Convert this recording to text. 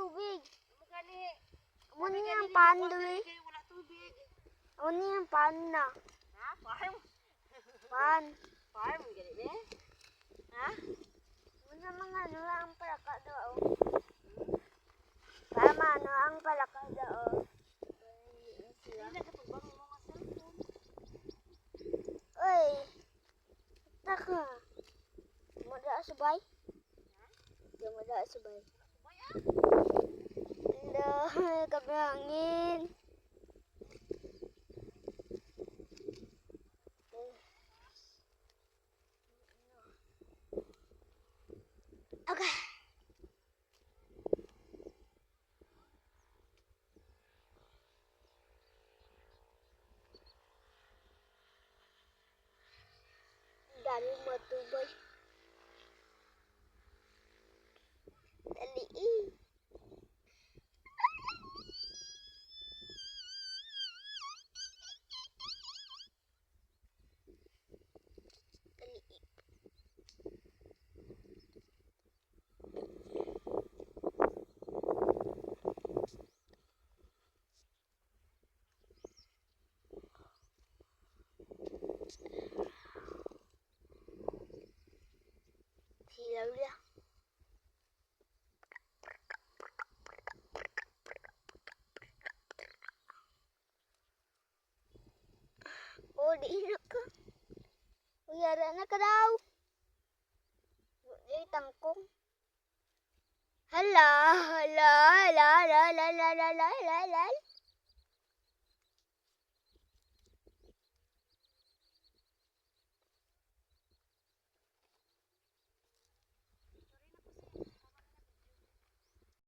tubig. Magani. Amo ni ang pando eh. Wala tubig. Amo ni ang pan na. Ha? Farm? Pan. Farm gani be? Ha? Muna mga ano ang palaka daw. Tama ano ang palaka daw. Hindi na kapag bang mga cellphone. Oy. Taka. Mada subay. Di mada subay. Hello, kabangin. Okay. Dali matubay. Dali eh. Dali eh. Silaw dia. Oh, di na ka. Uyara na ka daw. Di tangkong. Hala, hala, hala, hala, hala, hala, hala, hala.